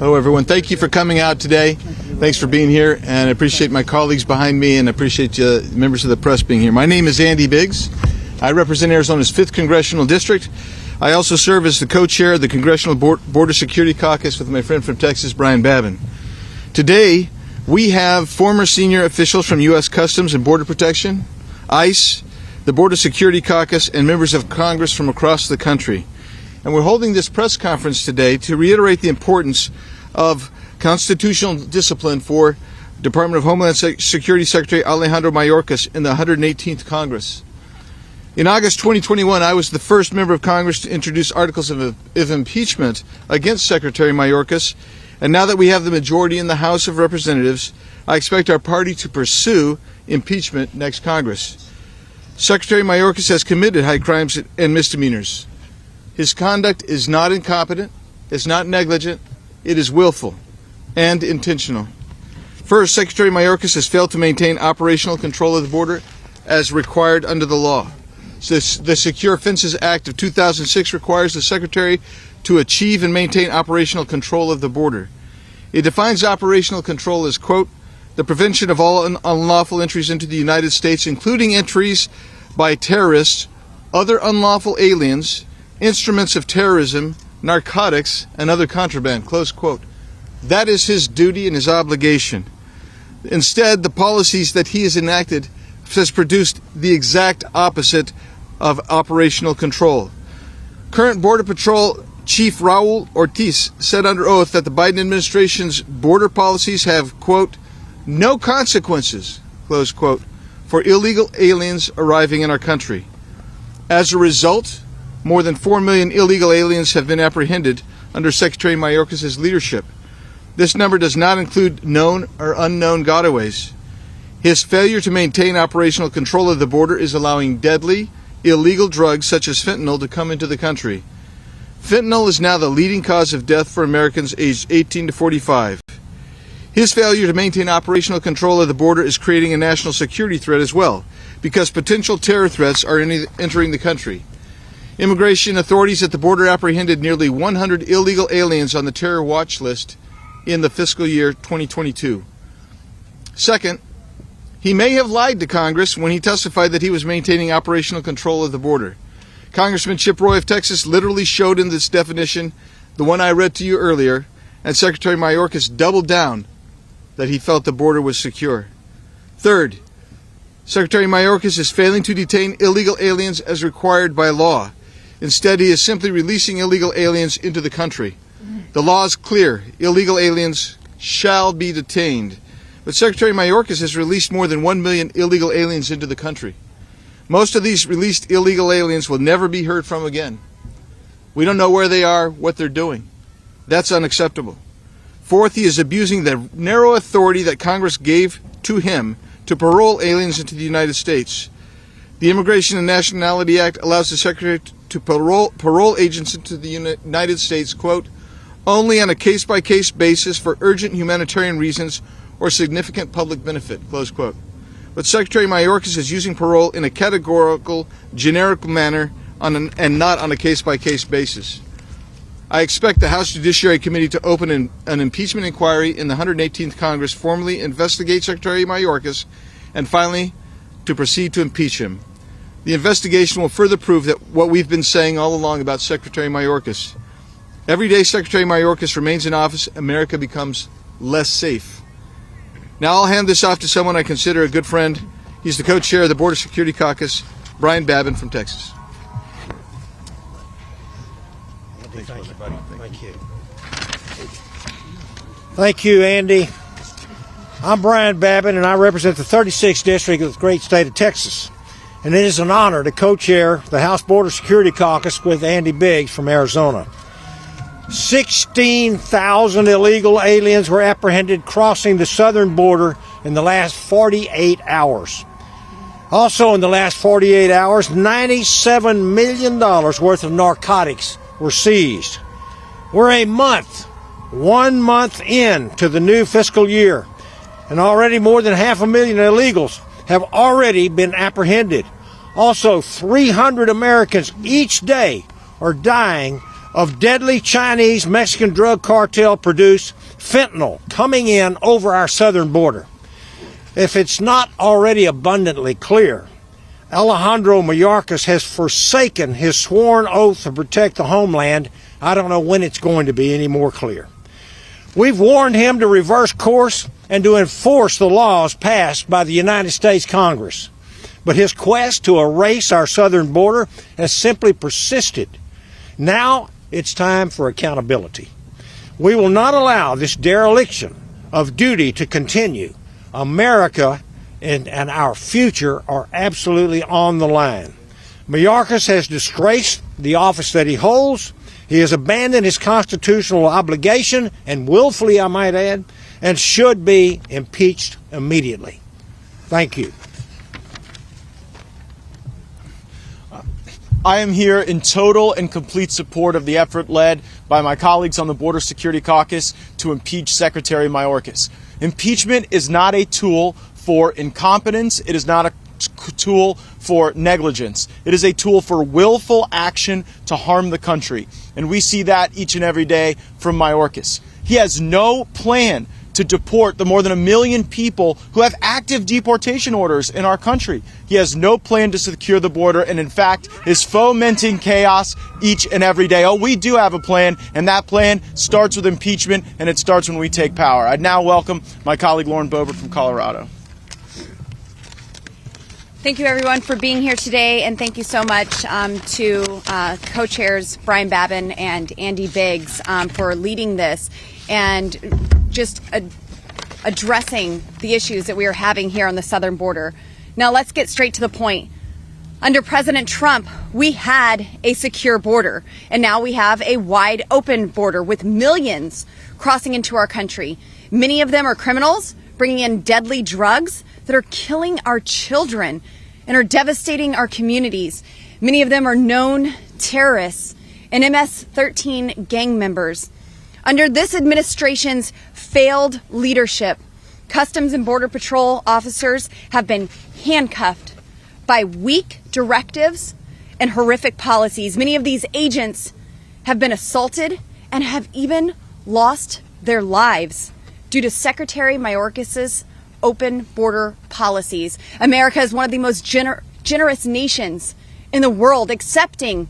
Hello, everyone. Thank you for coming out today. Thanks for being here, and I appreciate my colleagues behind me, and I appreciate members of the press being here. My name is Andy Biggs. I represent Arizona's 5th Congressional District. I also serve as the co-chair of the Congressional Border Security Caucus with my friend from Texas, Brian Babin. Today, we have former senior officials from U.S. Customs and Border Protection, ICE, the Border Security Caucus, and members of Congress from across the country. And we're holding this press conference today to reiterate the importance of constitutional discipline for Department of Homeland Security Secretary Alejandro Mayorkas in the 118th Congress. In August 2021, I was the first member of Congress to introduce articles of impeachment against Secretary Mayorkas, and now that we have the majority in the House of Representatives, I expect our party to pursue impeachment next Congress. Secretary Mayorkas has committed high crimes and misdemeanors. His conduct is not incompetent, it's not negligent, it is willful and intentional. First, Secretary Mayorkas has failed to maintain operational control of the border as required under the law. So the Secure Fences Act of 2006 requires the Secretary to achieve and maintain operational control of the border. It defines operational control as, quote, the prevention of all unlawful entries into the United States, including entries by terrorists, other unlawful aliens, instruments of terrorism, narcotics, and other contraband, close quote. That is his duty and his obligation. Instead, the policies that he has enacted has produced the exact opposite of operational control. Current Border Patrol Chief Raul Ortiz said under oath that the Biden administration's border policies have, quote, no consequences, close quote, for illegal aliens arriving in our country. As a result, more than 4 million illegal aliens have been apprehended under Secretary Mayorkas' leadership. This number does not include known or unknown gotaways. His failure to maintain operational control of the border is allowing deadly, illegal drugs such as fentanyl to come into the country. Fentanyl is now the leading cause of death for Americans aged 18 to 45. His failure to maintain operational control of the border is creating a national security threat as well, because potential terror threats are entering the country. Immigration authorities at the border apprehended nearly 100 illegal aliens on the terror watch list in the fiscal year 2022. Second, he may have lied to Congress when he testified that he was maintaining operational control of the border. Congressman Chip Roy of Texas literally showed in this definition, the one I read to you earlier, and Secretary Mayorkas doubled down that he felt the border was secure. Third, Secretary Mayorkas is failing to detain illegal aliens as required by law. Instead, he is simply releasing illegal aliens into the country. The law is clear. Illegal aliens shall be detained. But Secretary Mayorkas has released more than 1 million illegal aliens into the country. Most of these released illegal aliens will never be heard from again. We don't know where they are, what they're doing. That's unacceptable. Fourth, he is abusing the narrow authority that Congress gave to him to parole aliens into the United States. The Immigration and Nationality Act allows the Secretary to parole agents into the United States, quote, only on a case-by-case basis for urgent humanitarian reasons or significant public benefit, close quote. But Secretary Mayorkas is using parole in a categorical, generic manner and not on a case-by-case basis. I expect the House Judiciary Committee to open an impeachment inquiry in the 118th Congress, formally investigate Secretary Mayorkas, and finally to proceed to impeach him. The investigation will further prove that what we've been saying all along about Secretary Mayorkas. Every day Secretary Mayorkas remains in office, America becomes less safe. Now I'll hand this off to someone I consider a good friend. He's the co-chair of the Border Security Caucus, Brian Babin from Texas. Thank you. Thank you, Andy. I'm Brian Babin, and I represent the 36th District of the great state of Texas. And it is an honor to co-chair the House Border Security Caucus with Andy Biggs from Arizona. 16,000 illegal aliens were apprehended crossing the southern border in the last 48 hours. Also in the last 48 hours, $97 million worth of narcotics were seized. We're 1 month into the new fiscal year, and already more than 500,000 illegals have already been apprehended. Also, 300 Americans each day are dying of deadly Chinese Mexican drug cartel produced fentanyl coming in over our southern border. If it's not already abundantly clear, Alejandro Mayorkas has forsaken his sworn oath to protect the homeland. I don't know when it's going to be any more clear. We've warned him to reverse course and to enforce the laws passed by the United States Congress. But his quest to erase our southern border has simply persisted. Now it's time for accountability. We will not allow this dereliction of duty to continue. America and our future are absolutely on the line. Mayorkas has disgraced the office that he holds. He has abandoned his constitutional obligation, and willfully, I might add, and should be impeached immediately. Thank you. I am here in total and complete support of the effort led by my colleagues on the Border Security Caucus to impeach Secretary Mayorkas. Impeachment is not a tool for incompetence. It is not a tool for negligence. It is a tool for willful action to harm the country. And we see that each and every day from Mayorkas. He has no plan to deport the more than 1 million people who have active deportation orders in our country. He has no plan to secure the border, and in fact is fomenting chaos each and every day. Oh, we do have a plan, and that plan starts with impeachment, and it starts when we take power. I'd now welcome my colleague Lauren Boebert from Colorado. Thank you, everyone, for being here today, and thank you so much to co-chairs Brian Babin and Andy Biggs for leading this and just addressing the issues that we are having here on the southern border. Now, let's get straight to the point. Under President Trump, we had a secure border, and now we have a wide open border with millions crossing into our country. Many of them are criminals bringing in deadly drugs that are killing our children and are devastating our communities. Many of them are known terrorists and MS-13 gang members. Under this administration's failed leadership, Customs and Border Patrol officers have been handcuffed by weak directives and horrific policies. Many of these agents have been assaulted and have even lost their lives due to Secretary Mayorkas's open border policies. America is one of the most generous nations in the world, accepting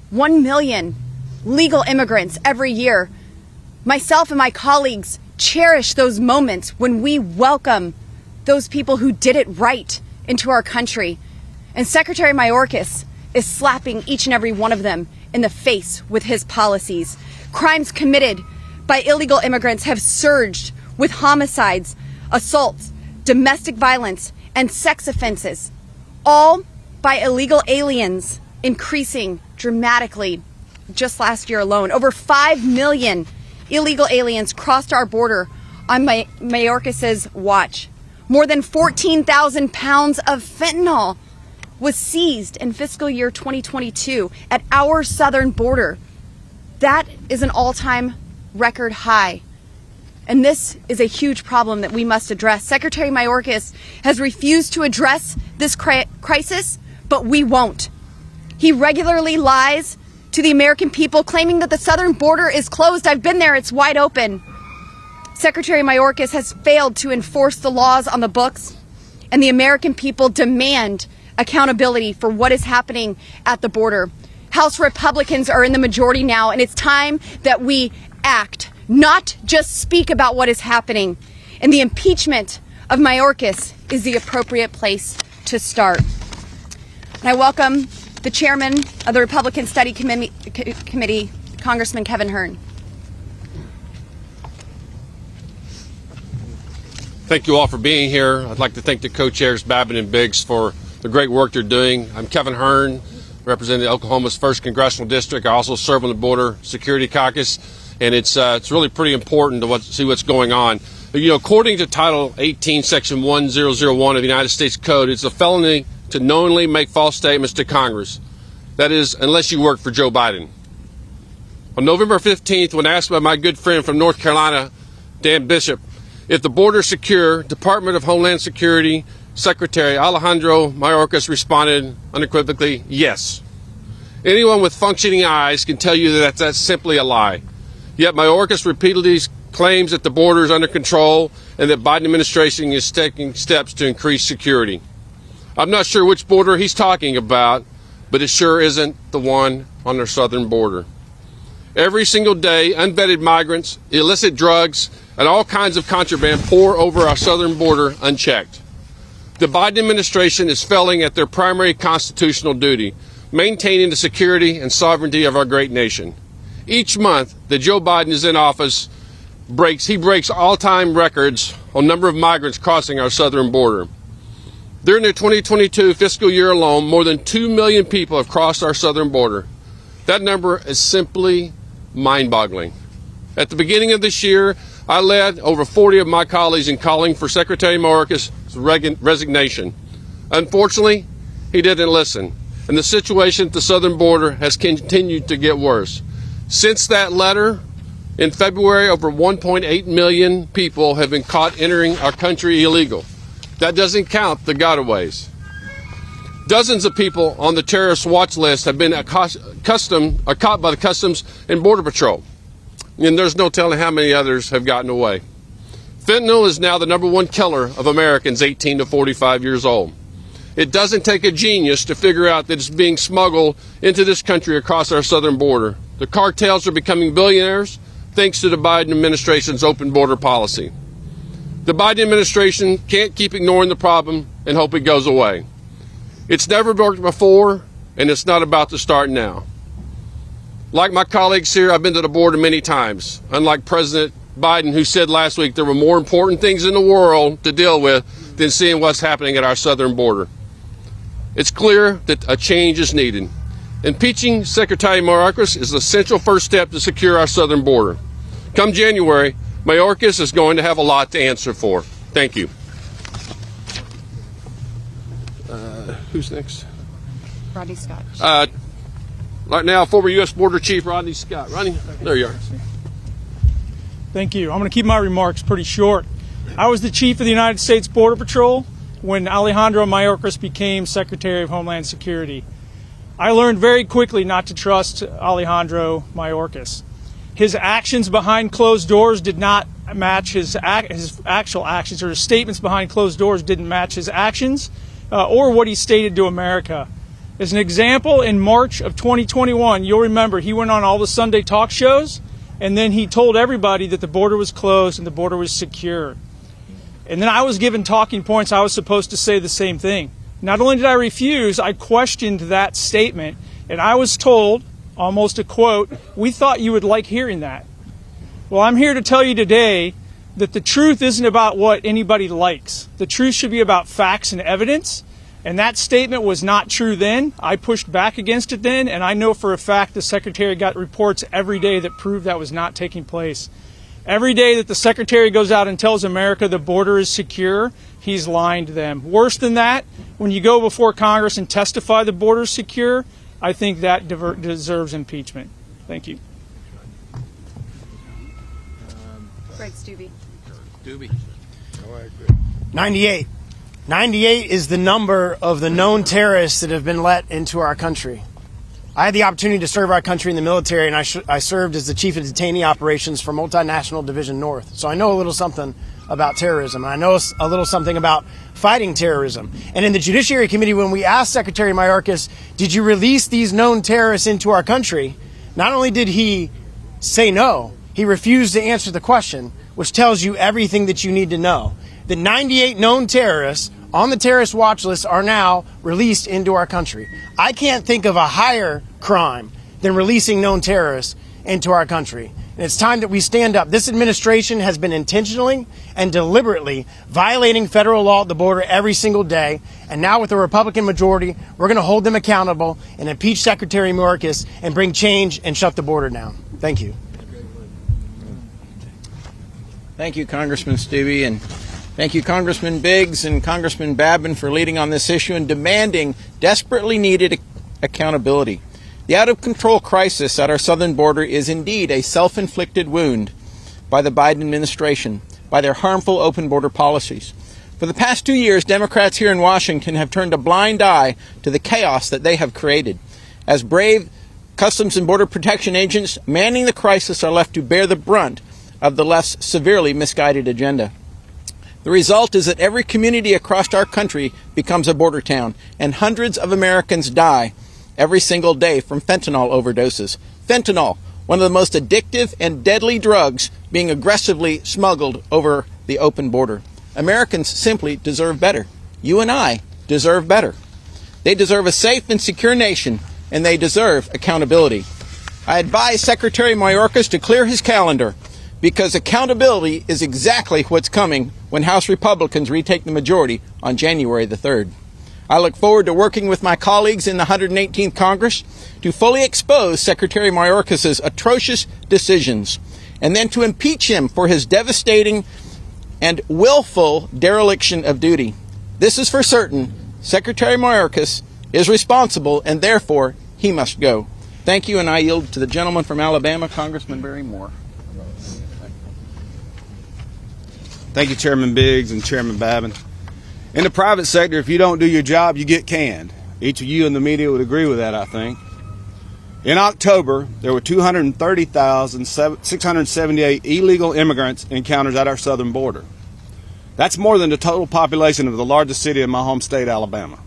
1 million legal immigrants every year. Myself and my colleagues cherish those moments when we welcome those people who did it right into our country. And Secretary Mayorkas is slapping each and every one of them in the face with his policies. Crimes committed by illegal immigrants have surged with homicides, assaults, domestic violence, and sex offenses, all by illegal aliens increasing dramatically just last year alone. Over 5 million illegal aliens crossed our border on Mayorkas's watch. More than 14,000 pounds of fentanyl was seized in fiscal year 2022 at our southern border. That is an all-time record high. And this is a huge problem that we must address. Secretary Mayorkas has refused to address this crisis, but we won't. He regularly lies to the American people, claiming that the southern border is closed. I've been there, it's wide open. Secretary Mayorkas has failed to enforce the laws on the books, and the American people demand accountability for what is happening at the border. House Republicans are in the majority now, and it's time that we act, not just speak about what is happening. And the impeachment of Mayorkas is the appropriate place to start. And I welcome the chairman of the Republican Study Committee, Congressman Kevin Hern. Thank you all for being here. I'd like to thank the co-chairs Babin and Biggs for the great work they're doing. I'm Kevin Hern, representing Oklahoma's 1st Congressional District. I also serve on the Border Security Caucus, and it's really pretty important to see what's going on. But, according to Title 18, Section 1001 of the United States Code, it's a felony to knowingly make false statements to Congress. That is, unless you work for Joe Biden. On November 15th, when asked by my good friend from North Carolina, Dan Bishop, if the border is secure, Department of Homeland Security Secretary Alejandro Mayorkas responded unequivocally, yes. Anyone with functioning eyes can tell you that that's simply a lie. Yet Mayorkas repeatedly claims that the border is under control and that Biden administration is taking steps to increase security. I'm not sure which border he's talking about, but it sure isn't the one on our southern border. Every single day, unvetted migrants, illicit drugs, and all kinds of contraband pour over our southern border unchecked. The Biden administration is failing at their primary constitutional duty, maintaining the security and sovereignty of our great nation. Each month that Joe Biden is in office, he breaks all-time records on number of migrants crossing our southern border. During the 2022 fiscal year alone, more than 2 million people have crossed our southern border. That number is simply mind-boggling. At the beginning of this year, I led over 40 of my colleagues in calling for Secretary Mayorkas' resignation. Unfortunately, he didn't listen, and the situation at the southern border has continued to get worse. Since that letter, in February, over 1.8 million people have been caught entering our country illegal. That doesn't count the gotaways. Dozens of people on the terrorist watch list have been caught by the Customs and Border Patrol, and there's no telling how many others have gotten away. Fentanyl is now the #1 killer of Americans 18 to 45 years old. It doesn't take a genius to figure out that it's being smuggled into this country across our southern border. The cartels are becoming billionaires thanks to the Biden administration's open border policy. The Biden administration can't keep ignoring the problem and hope it goes away. It's never worked before, and it's not about to start now. Like my colleagues here, I've been to the border many times, unlike President Biden, who said last week there were more important things in the world to deal with than seeing what's happening at our southern border. It's clear that a change is needed. Impeaching Secretary Mayorkas is the essential first step to secure our southern border. Come January, Mayorkas is going to have a lot to answer for. Thank you. Who's next? Rodney Scott. Right now, former U.S. Border Chief Rodney Scott. Rodney, there you are. Thank you. I'm going to keep my remarks pretty short. I was the chief of the United States Border Patrol when Alejandro Mayorkas became Secretary of Homeland Security. I learned very quickly not to trust Alejandro Mayorkas. His actions behind closed doors did not match his actual actions, or his statements behind closed doors didn't match his actions or what he stated to America. As an example, in March of 2021, you'll remember he went on all the Sunday talk shows, and then he told everybody that the border was closed and the border was secure. And then I was given talking points. I was supposed to say the same thing. Not only did I refuse, I questioned that statement, and I was told, almost a quote, "We thought you would like hearing that." Well, I'm here to tell you today that the truth isn't about what anybody likes. The truth should be about facts and evidence, and that statement was not true then. I pushed back against it then, and I know for a fact the Secretary got reports every day that proved that was not taking place. Every day that the Secretary goes out and tells America the border is secure, he's lying to them. Worse than that, when you go before Congress and testify the border is secure, I think that deserves impeachment. Thank you. Greg Stubbe. 98. 98 is the number of the known terrorists that have been let into our country. I had the opportunity to serve our country in the military, and I served as the chief of detainee operations for Multinational Division North. So I know a little something about terrorism. I know a little something about fighting terrorism. And in the Judiciary Committee, when we asked Secretary Mayorkas, did you release these known terrorists into our country? Not only did he say no, he refused to answer the question, which tells you everything that you need to know. The 98 known terrorists on the terrorist watch list are now released into our country. I can't think of a higher crime than releasing known terrorists into our country. And it's time that we stand up. This administration has been intentionally and deliberately violating federal law at the border every single day. And now with a Republican majority, we're going to hold them accountable and impeach Secretary Mayorkas and bring change and shut the border down. Thank you. Thank you, Congressman Stubbe, and thank you, Congressman Biggs and Congressman Babin, for leading on this issue and demanding desperately needed accountability. The out-of-control crisis at our southern border is indeed a self-inflicted wound by the Biden administration, by their harmful open border policies. For the past 2 years, Democrats here in Washington have turned a blind eye to the chaos that they have created. as brave Customs and Border Protection agents manning the crisis are left to bear the brunt of the less severely misguided agenda. The result is that every community across our country becomes a border town, and hundreds of Americans die every single day from fentanyl overdoses. Fentanyl, one of the most addictive and deadly drugs being aggressively smuggled over the open border. Americans simply deserve better. You and I deserve better. They deserve a safe and secure nation, and they deserve accountability. I advise Secretary Mayorkas to clear his calendar, because accountability is exactly what's coming when House Republicans retake the majority on January the 3rd. I look forward to working with my colleagues in the 118th Congress to fully expose Secretary Mayorkas' atrocious decisions, and then to impeach him for his devastating and willful dereliction of duty. This is for certain. Secretary Mayorkas is responsible, and therefore he must go. Thank you, and I yield to the gentleman from Alabama, Congressman Barry Moore. Thank you, Chairman Biggs and Chairman Babin. In the private sector, if you don't do your job, you get canned. Each of you in the media would agree with that, I think. In October, there were 230,678 illegal immigrants encounters at our southern border. That's more than the total population of the largest city in my home state, Alabama.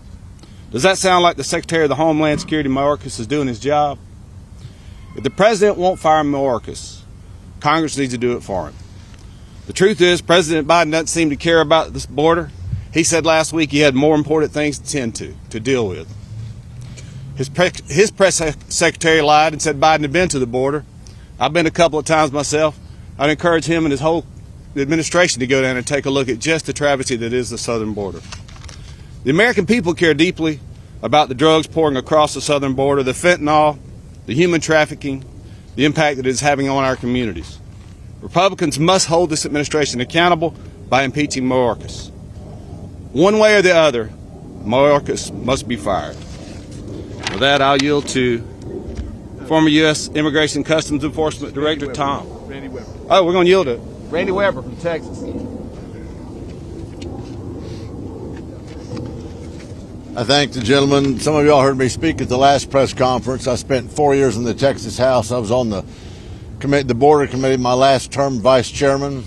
Does that sound like the Secretary of the Homeland Security, Mayorkas, is doing his job? If the President won't fire Mayorkas, Congress needs to do it for him. The truth is, President Biden doesn't seem to care about this border. He said last week he had more important things to tend to deal with. His press secretary lied and said Biden had been to the border. I've been a couple of times myself. I'd encourage him and his whole administration to go down and take a look at just the travesty that is the southern border. The American people care deeply about the drugs pouring across the southern border, the fentanyl, the human trafficking, the impact that it is having on our communities. Republicans must hold this administration accountable by impeaching Mayorkas. One way or the other, Mayorkas must be fired. With that, I'll yield to former U.S. Immigration and Customs Enforcement Director Tom. Randy Weber. Oh, we're going to yield it. Randy Weber from Texas. I thank the gentleman. Some of y'all heard me speak at the last press conference. I spent 4 years in the Texas House. I was on the Border Committee, my last term vice chairman.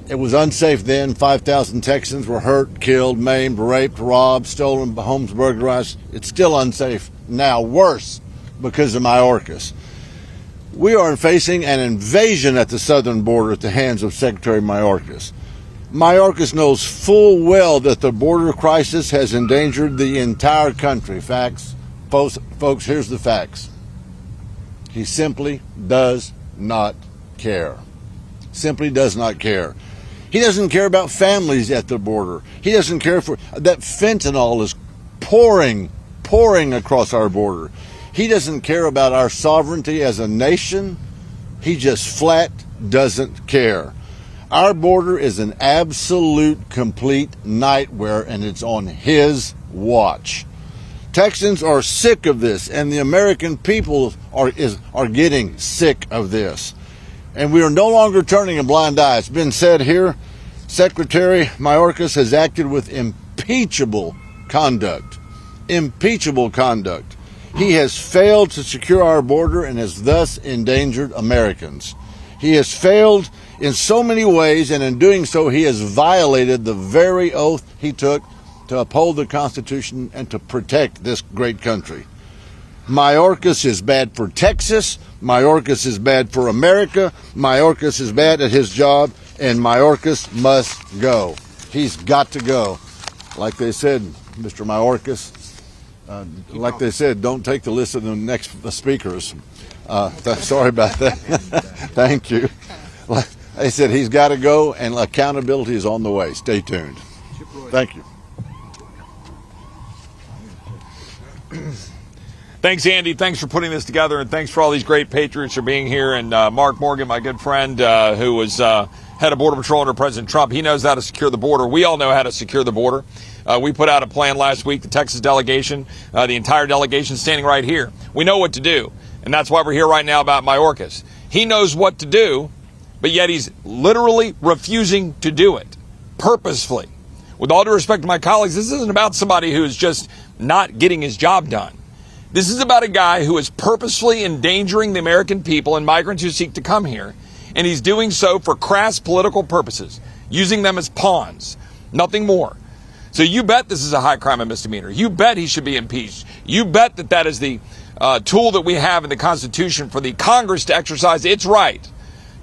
It was unsafe then. 5,000 Texans were hurt, killed, maimed, raped, robbed, stolen, homes burglarized. It's still unsafe now, worse because of Mayorkas. We are facing an invasion at the southern border at the hands of Secretary Mayorkas. Mayorkas knows full well that the border crisis has endangered the entire country. Facts, folks, here's the facts. He simply does not care. Simply does not care. He doesn't care about families at the border. He doesn't care for that fentanyl is pouring across our border. He doesn't care about our sovereignty as a nation. He just flat doesn't care. Our border is an absolute, complete nightmare, and it's on his watch. Texans are sick of this, and the American people are getting sick of this. And we are no longer turning a blind eye. It's been said here, Secretary Mayorkas has acted with impeachable conduct. Impeachable conduct. He has failed to secure our border and has thus endangered Americans. He has failed in so many ways, and in doing so, he has violated the very oath he took to uphold the Constitution and to protect this great country. Mayorkas is bad for Texas. Mayorkas is bad for America. Mayorkas is bad at his job, and Mayorkas must go. He's got to go. Like they said, Mr. Mayorkas, like they said, don't take the list of the next speakers. Sorry about that. Thank you. They said he's got to go, and accountability is on the way. Stay tuned. Thank you. Thanks, Andy. Thanks for putting this together, and thanks for all these great patriots for being here. And Mark Morgan, my good friend, who was head of Border Patrol under President Trump, he knows how to secure the border. We all know how to secure the border. We put out a plan last week, the Texas delegation, the entire delegation standing right here. We know what to do, and that's why we're here right now about Mayorkas. He knows what to do, but yet he's literally refusing to do it, purposefully. With all due respect to my colleagues, this isn't about somebody who is just not getting his job done. This is about a guy who is purposefully endangering the American people and migrants who seek to come here, and he's doing so for crass political purposes, using them as pawns, nothing more. So you bet this is a high crime and misdemeanor. You bet he should be impeached. You bet that that is the tool that we have in the Constitution for the Congress to exercise its right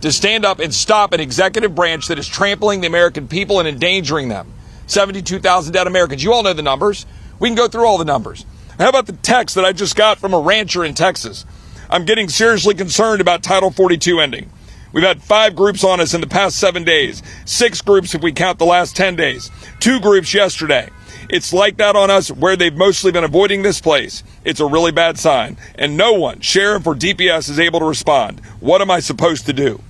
to stand up and stop an executive branch that is trampling the American people and endangering them. 72,000 dead Americans. You all know the numbers. We can go through all the numbers. How about the text that I just got from a rancher in Texas? I'm getting seriously concerned about Title 42 ending. We've had 5 groups on us in the past 7 days. 6 groups if we count the last 10 days. 2 groups yesterday. It's like that on us where they've mostly been avoiding this place. It's a really bad sign. And no one, sheriff or DPS, is able to respond. What am I supposed to do?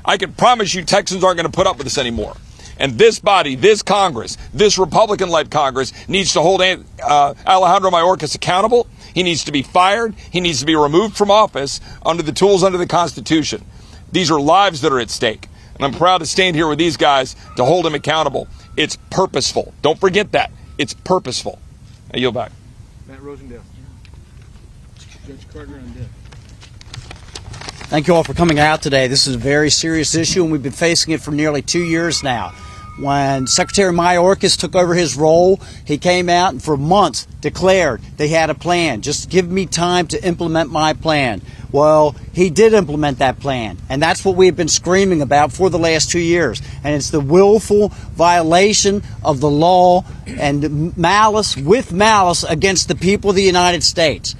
I can promise you Texans aren't going to put up with this anymore. And this body, this Congress, this Republican-led Congress needs to hold Alejandro Mayorkas accountable. He needs to be fired. He needs to be removed from office under the tools under the Constitution. These are lives that are at stake. And I'm proud to stand here with these guys to hold him accountable. It's purposeful. Don't forget that. It's purposeful. I yield back. Matt Rosendale. Judge Carter on death. Thank you all for coming out today. This is a very serious issue, and we've been facing it for nearly 2 years now. When Secretary Mayorkas took over his role, he came out and for months declared they had a plan. Just give me time to implement my plan. Well, he did implement that plan, and that's what we've been screaming about for the last 2 years. And it's the willful violation of the law and malice against the people of the United States.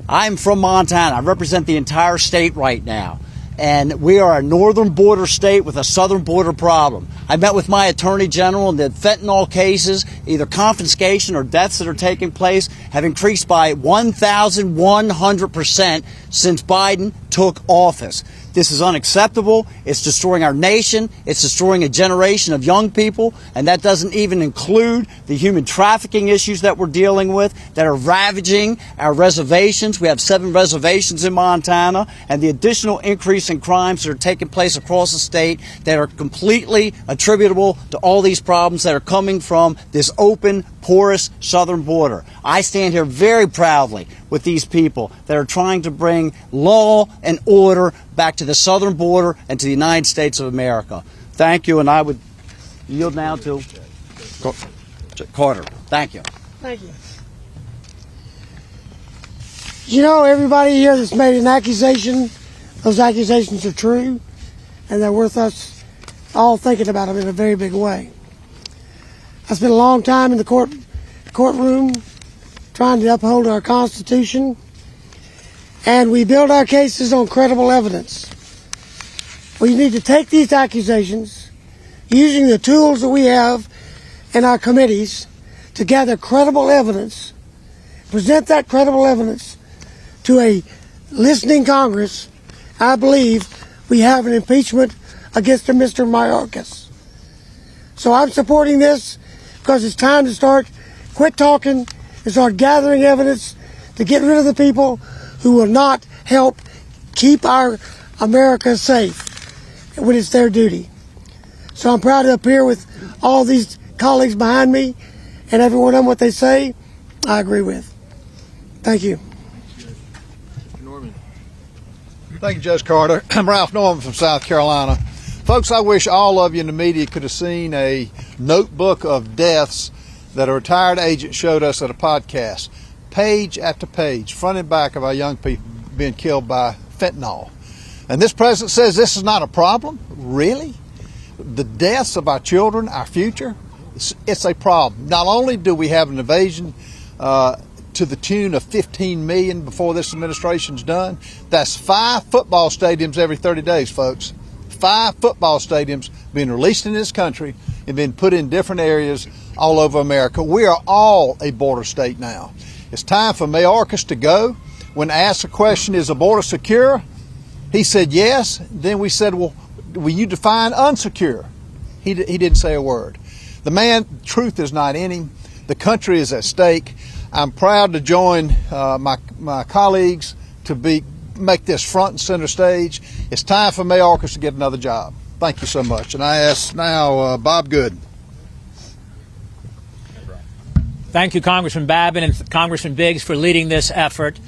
I'm from Montana. I represent the entire state right now. And we are a northern border state with a southern border problem. I met with my attorney general, and the fentanyl cases, either confiscation or deaths that are taking place, have increased by 1,100% since Biden took office. This is unacceptable. It's destroying our nation. It's destroying a generation of young people. And that doesn't even include the human trafficking issues that we're dealing with that are ravaging our reservations. We have 7 reservations in Montana, and the additional increase in crimes that are taking place across the state that are completely attributable to all these problems that are coming from this open, porous southern border. I stand here very proudly with these people that are trying to bring law and order back to the southern border and to the United States of America. Thank you, and I would yield now to Carter. Thank you. Thank you. You know, everybody here that's made an accusation, those accusations are true, and they're worth us all thinking about them in a very big way. I spent a long time in the courtroom trying to uphold our Constitution, and we build our cases on credible evidence. We need to take these accusations, using the tools that we have in our committees, to gather credible evidence, present that credible evidence to a listening Congress. I believe we have an impeachment against Mr. Mayorkas. So I'm supporting this because it's time to quit talking and start gathering evidence to get rid of the people who will not help keep our America safe when it's their duty. So I'm proud to appear with all these colleagues behind me, and every one of them, what they say, I agree with. Thank you. Norman. Thank you, Judge Carter. I'm Ralph Norman from South Carolina. Folks, I wish all of you in the media could have seen a notebook of deaths that a retired agent showed us at a podcast. Page after page, front and back, of our young people being killed by fentanyl. And this president says this is not a problem? Really? The deaths of our children, our future, it's a problem. Not only do we have an evasion to the tune of 15 million before this administration's done, that's 5 football stadiums every 30 days, folks. 5 football stadiums being released in this country and being put in different areas all over America. We are all a border state now. It's time for Mayorkas to go. When asked the question, is the border secure? He said yes. Then we said, well, will you define unsecure? He didn't say a word. The man, truth is not in him. The country is at stake. I'm proud to join my colleagues to make this front and center stage. It's time for Mayorkas to get another job. Thank you so much. And I ask now Bob Good. Thank you, Congressman Babin and Congressman Biggs, for leading this effort.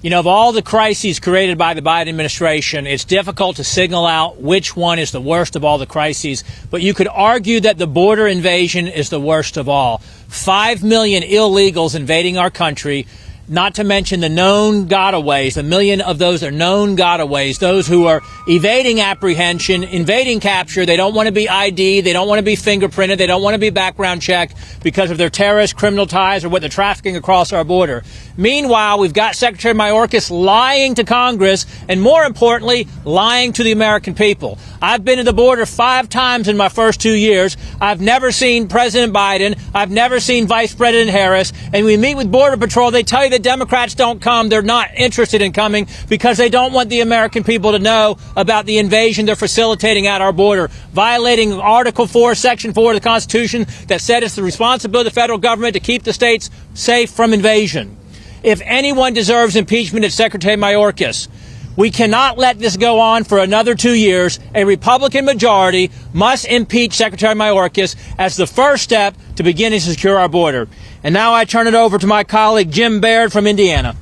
You know, of all the crises created by the Biden administration, it's difficult to signal out which one is the worst of all the crises, but you could argue that the border invasion is the worst of all. 5 million illegals invading our country, not to mention the known gotaways. 1 million of those are known gotaways, those who are evading apprehension, invading capture. They don't want to be ID'd. They don't want to be fingerprinted. They don't want to be background checked because of their terrorist criminal ties or what they're trafficking across our border. Meanwhile, we've got Secretary Mayorkas lying to Congress and, more importantly, lying to the American people. I've been to the border 5 times in my first 2 years. I've never seen President Biden. I've never seen Vice President Harris. And we meet with Border Patrol. They tell you that Democrats don't come. They're not interested in coming because they don't want the American people to know about the invasion they're facilitating at our border, violating Article 4, Section 4 of the Constitution that said it's the responsibility of the federal government to keep the states safe from invasion. If anyone deserves impeachment, it's Secretary Mayorkas. We cannot let this go on for another 2 years. A Republican majority must impeach Secretary Mayorkas as the first step to beginning to secure our border. And now I turn it over to my colleague Jim Baird from Indiana.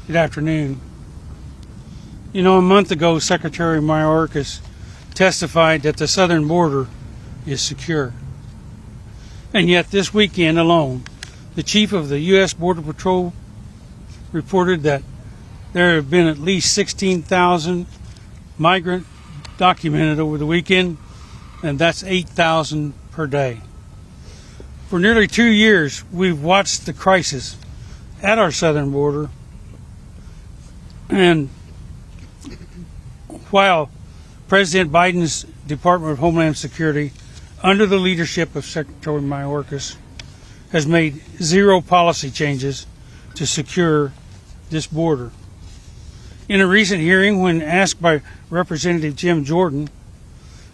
Good afternoon. You know, a month ago, Secretary Mayorkas testified that the southern border is secure. And yet this weekend alone, the chief of the U.S. Border Patrol reported that there have been at least 16,000 migrants documented over the weekend, and that's 8,000 per day. For nearly 2 years, we've watched the crisis at our southern border, and while President Biden's Department of Homeland Security, under the leadership of Secretary Mayorkas, has made 0 policy changes to secure this border. In a recent hearing, when asked by Representative Jim Jordan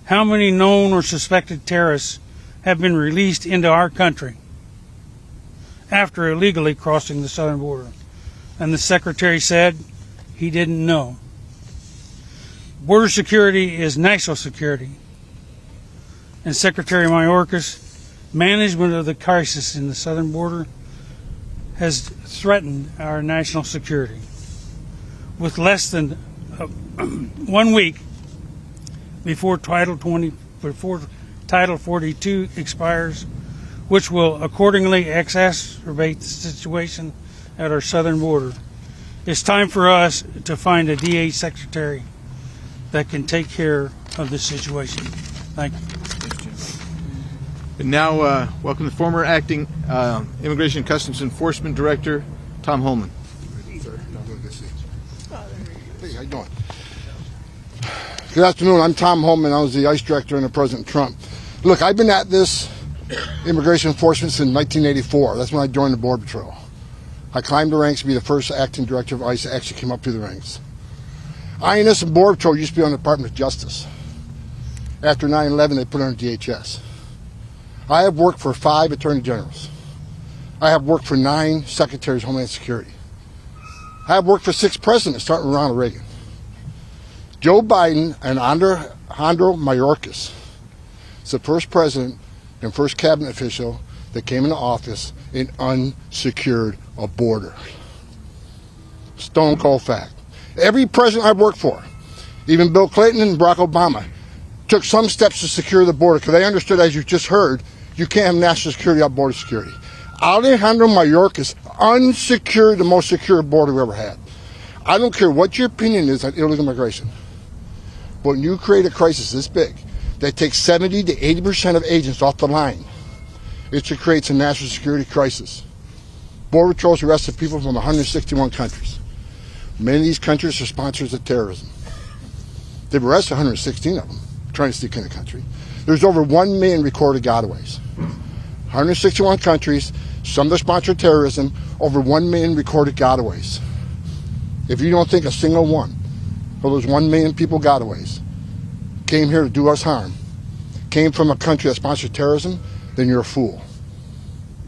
how many known or suspected terrorists have been released into our country after illegally crossing the southern border, and the Secretary said he didn't know. Border security is national security, and Secretary Mayorkas' management of the crisis in the southern border has threatened our national security. With less than 1 week before Title 42 expires, which will accordingly exacerbate the situation at our southern border, it's time for us to find a DA secretary that can take care of this situation. Thank you. And now, welcome the former acting Immigration and Customs Enforcement Director, Tom Holman. Hey, how you doing? Good afternoon. I'm Tom Holman. I was the ICE director under President Trump. Look, I've been at this immigration enforcement since 1984. That's when I joined the Border Patrol. I climbed the ranks to be the first acting director of ICE that actually came up through the ranks. INS and Border Patrol used to be on the Department of Justice. After 9/11, they put it under DHS. I have worked for 5 attorney generals. I have worked for 9 secretaries of Homeland Security. I have worked for 6 presidents, starting with Ronald Reagan. Joe Biden and Alejandro Mayorkas is the first president and first cabinet official that came into office and unsecured a border. Stone cold fact. Every president I've worked for, even Bill Clinton and Barack Obama, took some steps to secure the border because they understood, as you just heard, you can't have national security without border security. Alejandro Mayorkas unsecured the most secure border we ever had. I don't care what your opinion is on illegal immigration, but when you create a crisis this big that takes 70 to 80% of agents off the line, it creates a national security crisis. Border Patrol's arrested people from 161 countries. Many of these countries are sponsors of terrorism. They've arrested 116 of them trying to sneak in the country. There's over 1 million recorded gotaways. 161 countries, some that sponsor terrorism, over 1 million recorded gotaways. If you don't think a single one of those 1 million people gotaways came here to do us harm, came from a country that sponsored terrorism, then you're a fool.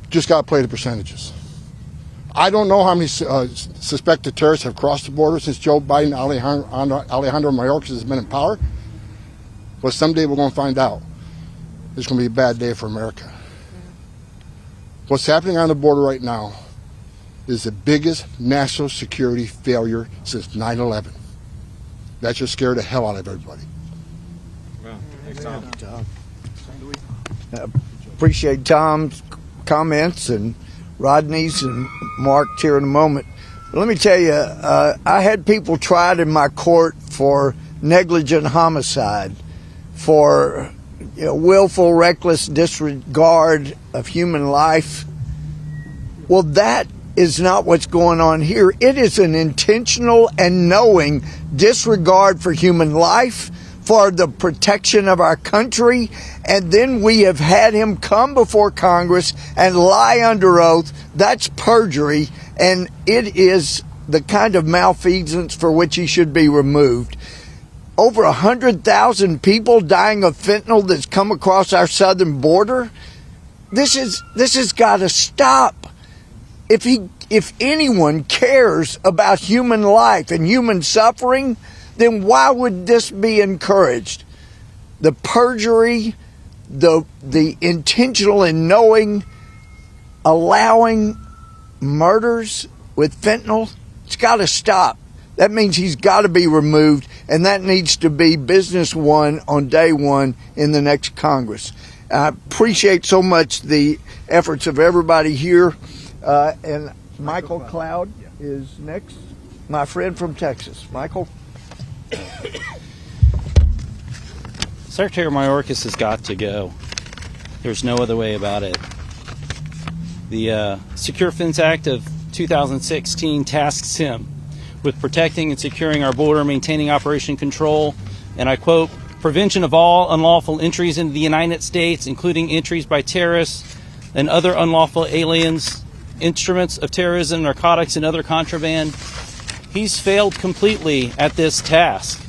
Just got to play the percentages. I don't know how many suspected terrorists have crossed the border since Joe Biden, Alejandro Mayorkas has been in power, but someday we're going to find out. It's going to be a bad day for America. What's happening on the border right now is the biggest national security failure since 9/11. That should scare the hell out of everybody. Well, thanks, Tom. Appreciate Tom's comments and Rodney's and Mark's here in a moment. But let me tell you, I had people tried in my court for negligent homicide, for willful, reckless disregard of human life. Well, that is not what's going on here. It is an intentional and knowing disregard for human life, for the protection of our country, and then we have had him come before Congress and lie under oath. That's perjury, and it is the kind of malfeasance for which he should be removed. Over 100,000 people dying of fentanyl that's come across our southern border. This has got to stop. If anyone cares about human life and human suffering, then why would this be encouraged? The perjury, the intentional and knowing, allowing murders with fentanyl, it's got to stop. That means he's got to be removed, and that needs to be business one on day one in the next Congress. I appreciate so much the efforts of everybody here, and Michael Cloud is next, my friend from Texas. Michael? Secretary Mayorkas has got to go. There's no other way about it. The Secure Fence Act of 2016 tasks him with protecting and securing our border, maintaining operation control, and I quote, prevention of all unlawful entries into the United States, including entries by terrorists and other unlawful aliens, instruments of terrorism, narcotics, and other contraband. He's failed completely at this task.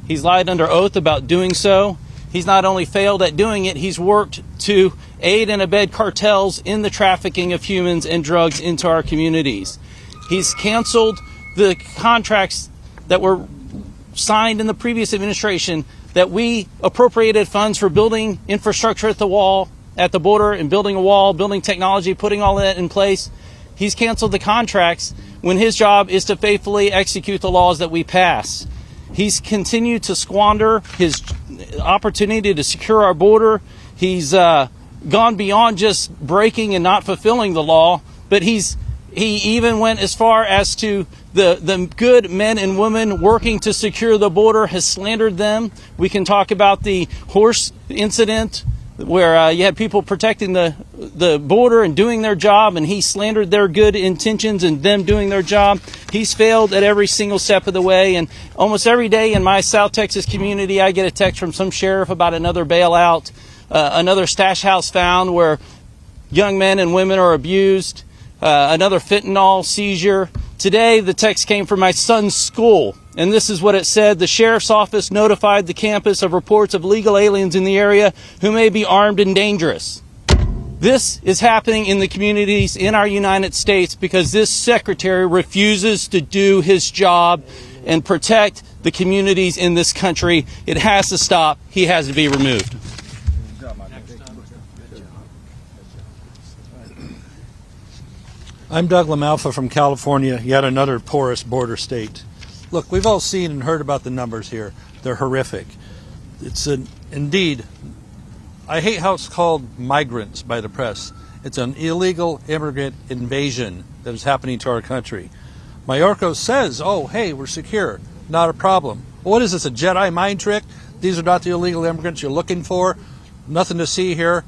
He's lied under oath about doing so. He's not only failed at doing it, he's worked to aid and abet cartels in the trafficking of humans and drugs into our communities. He's canceled the contracts that were signed in the previous administration that we appropriated funds for building infrastructure at the border and building a wall, building technology, putting all that in place. He's canceled the contracts when his job is to faithfully execute the laws that we pass. He's continued to squander his opportunity to secure our border. He's gone beyond just breaking and not fulfilling the law, but he even went as far as to the good men and women working to secure the border, has slandered them. We can talk about the horse incident where you had people protecting the border and doing their job, and he slandered their good intentions and them doing their job. He's failed at every single step of the way, and almost every day in my South Texas community, I get a text from some sheriff about another bailout, another stash house found where young men and women are abused, another fentanyl seizure. Today, the text came from my son's school, and this is what it said. The sheriff's office notified the campus of reports of illegal aliens in the area who may be armed and dangerous. This is happening in the communities in our United States because this secretary refuses to do his job and protect the communities in this country. It has to stop. He has to be removed. I'm Doug LaMalfa from California, yet another porous border state. Look, we've all seen and heard about the numbers here. They're horrific. Indeed, I hate how it's called migrants by the press. It's an illegal immigrant invasion that is happening to our country. Mayorkas says, oh, hey, we're secure. Not a problem. What is this, a Jedi mind trick? These are not the illegal immigrants you're looking for. Nothing to see here.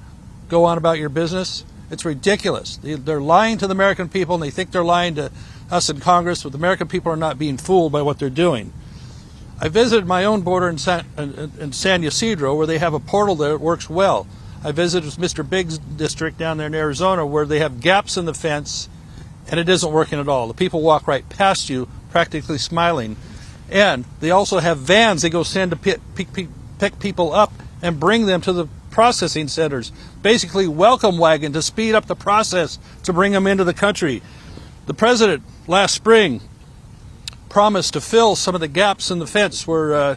Go on about your business. It's ridiculous. They're lying to the American people, and they think they're lying to us in Congress, but the American people are not being fooled by what they're doing. I visited my own border in San Ysidro, where they have a portal that works well. I visited Mr. Biggs' district down there in Arizona, where they have gaps in the fence, and it isn't working at all. The people walk right past you, practically smiling. And they also have vans they go send to pick people up and bring them to the processing centers, basically welcome wagon to speed up the process to bring them into the country. The president last spring promised to fill some of the gaps in the fence where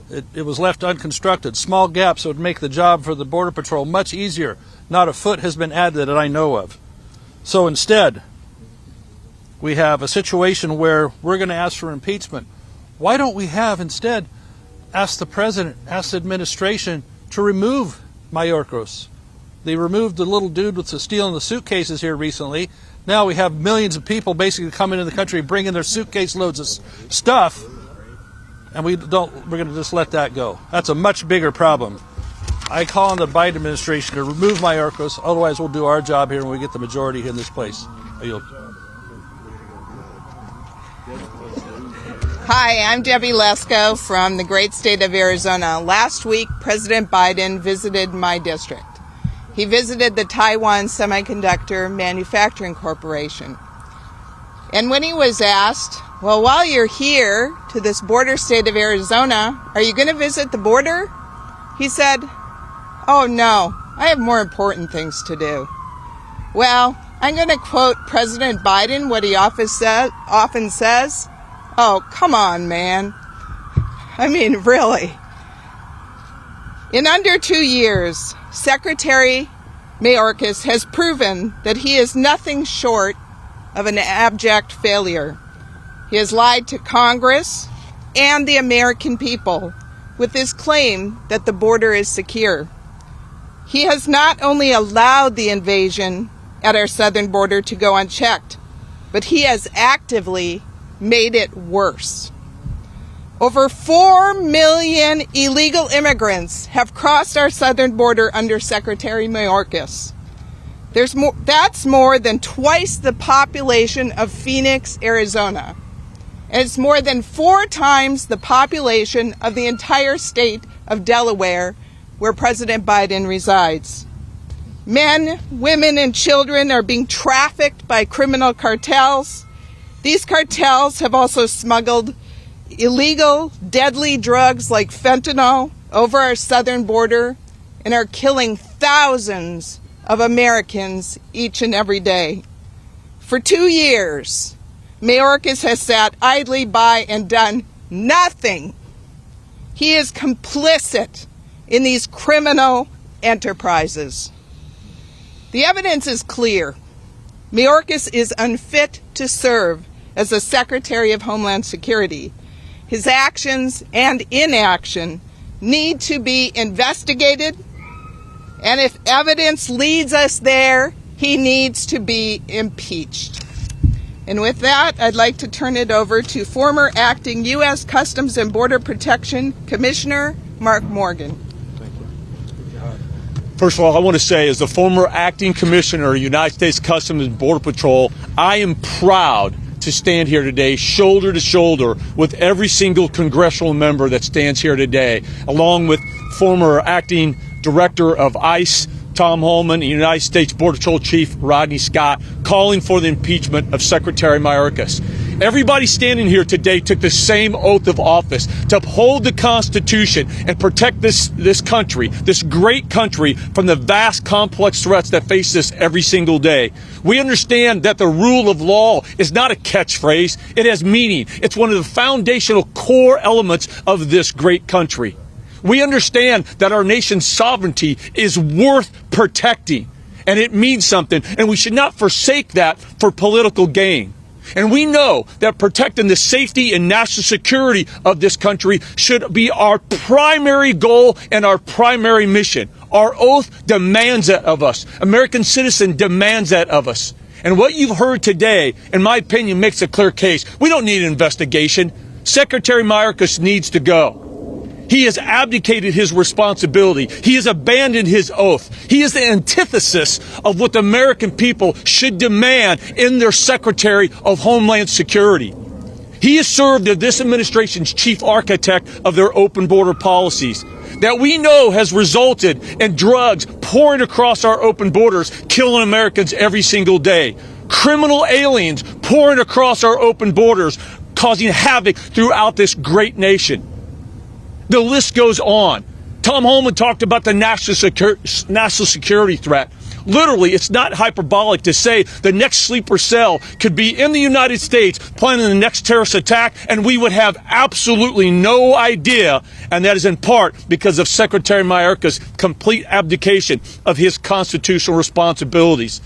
it was left unconstructed, small gaps that would make the job for the Border Patrol much easier. Not a foot has been added that I know of. So instead, we have a situation where we're going to ask for impeachment. Why don't we have instead asked the president, asked the administration to remove Mayorkas? They removed the little dude with the stealing the suitcases here recently. Now we have millions of people basically coming into the country bringing their suitcase loads of stuff, and we're going to just let that go. That's a much bigger problem. I call on the Biden administration to remove Mayorkas, otherwise we'll do our job here when we get the majority in this place. I yield. Hi, I'm Debbie Lesko from the great state of Arizona. Last week, President Biden visited my district. He visited the Taiwan Semiconductor Manufacturing Corporation. And when he was asked, well, while you're here to this border state of Arizona, are you going to visit the border? He said, oh no, I have more important things to do. Well, I'm going to quote President Biden, what he often says, oh, come on, man. I mean, really. In under 2 years, Secretary Mayorkas has proven that he is nothing short of an abject failure. He has lied to Congress and the American people with his claim that the border is secure. He has not only allowed the invasion at our southern border to go unchecked, but he has actively made it worse. Over 4 million illegal immigrants have crossed our southern border under Secretary Mayorkas. That's more than twice the population of Phoenix, Arizona. And it's more than 4 times the population of the entire state of Delaware, where President Biden resides. Men, women, and children are being trafficked by criminal cartels. These cartels have also smuggled illegal, deadly drugs like fentanyl over our southern border and are killing thousands of Americans each and every day. For 2 years, Mayorkas has sat idly by and done nothing. He is complicit in these criminal enterprises. The evidence is clear. Mayorkas is unfit to serve as the Secretary of Homeland Security. His actions and inaction need to be investigated, and if evidence leads us there, he needs to be impeached. And with that, I'd like to turn it over to former acting U.S. Customs and Border Protection Commissioner Mark Morgan. First of all, I want to say, as the former acting commissioner of United States Customs and Border Patrol, I am proud to stand here today shoulder to shoulder with every single congressional member that stands here today, along with former acting director of ICE, Tom Holman, and United States Border Patrol Chief Rodney Scott, calling for the impeachment of Secretary Mayorkas. Everybody standing here today took the same oath of office to uphold the Constitution and protect this country, this great country, from the vast, complex threats that face us every single day. We understand that the rule of law is not a catchphrase. It has meaning. It's one of the foundational core elements of this great country. We understand that our nation's sovereignty is worth protecting, and it means something, and we should not forsake that for political gain. And we know that protecting the safety and national security of this country should be our primary goal and our primary mission. Our oath demands that of us. American citizen demands that of us. And what you've heard today, in my opinion, makes a clear case. We don't need an investigation. Secretary Mayorkas needs to go. He has abdicated his responsibility. He has abandoned his oath. He is the antithesis of what the American people should demand in their Secretary of Homeland Security. He has served as this administration's chief architect of their open border policies that we know has resulted in drugs pouring across our open borders, killing Americans every single day. Criminal aliens pouring across our open borders, causing havoc throughout this great nation. The list goes on. Tom Holman talked about the national security threat. Literally, it's not hyperbolic to say the next sleeper cell could be in the United States planning the next terrorist attack, and we would have absolutely no idea, and that is in part because of Secretary Mayorkas' complete abdication of his constitutional responsibilities.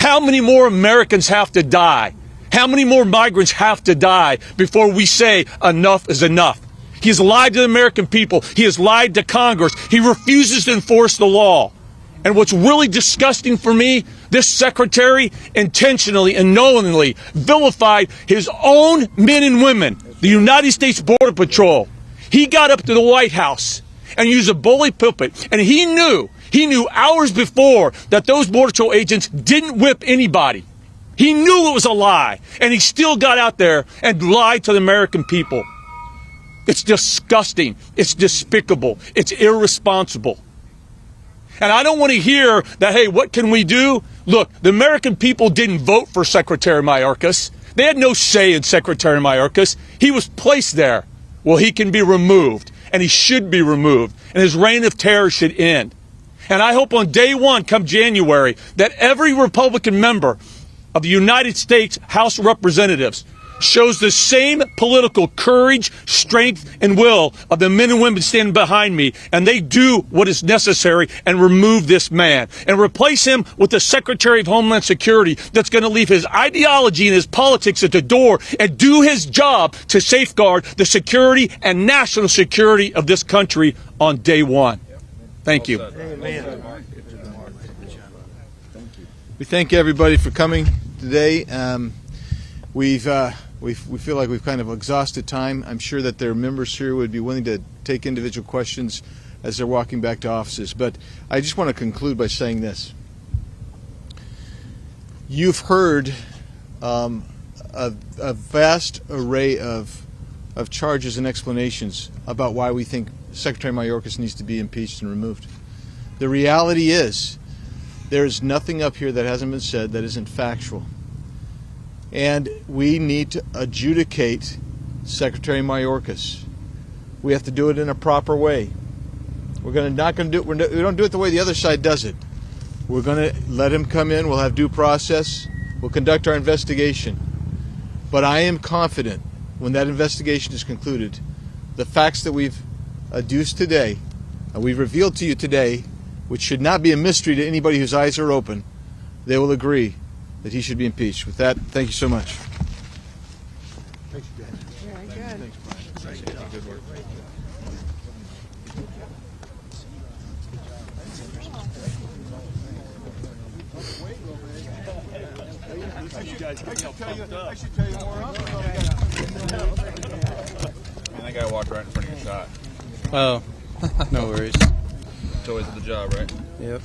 How many more Americans have to die? How many more migrants have to die before we say enough is enough? He has lied to the American people. He has lied to Congress. He refuses to enforce the law. And what's really disgusting for me, this secretary intentionally and knowingly vilified his own men and women, the United States Border Patrol. He got up to the White House and used a bully pulpit, and he knew hours before that those Border Patrol agents didn't whip anybody. He knew it was a lie, and he still got out there and lied to the American people. It's disgusting. It's despicable. It's irresponsible. And I don't want to hear that, hey, what can we do? Look, the American people didn't vote for Secretary Mayorkas. They had no say in Secretary Mayorkas. He was placed there. Well, he can be removed, and he should be removed, and his reign of terror should end. And I hope on day one, come January, that every Republican member of the United States House of Representatives shows the same political courage, strength, and will of the men and women standing behind me, and they do what is necessary and remove this man and replace him with the Secretary of Homeland Security that's going to leave his ideology and his politics at the door and do his job to safeguard the security and national security of this country on day one. Thank you. We thank everybody for coming today. We feel like we've kind of exhausted time. I'm sure that there are members here who would be willing to take individual questions as they're walking back to offices. But I just want to conclude by saying this. You've heard a vast array of charges and explanations about why we think Secretary Mayorkas needs to be impeached and removed. The reality is there is nothing up here that hasn't been said that isn't factual. And we need to adjudicate Secretary Mayorkas. We have to do it in a proper way. We don't do it the way the other side does it. We're going to let him come in. We'll have due process. We'll conduct our investigation. But I am confident when that investigation is concluded, the facts that we've adduced today, and we've revealed to you today, which should not be a mystery to anybody whose eyes are open, they will agree that he should be impeached. With that, thank you so much. Very good. Thanks, Brian. Appreciate it. Good work. I should tell you more. Man, that guy walked right in front of your shot. Oh, no worries. It's always the job, right? Yep.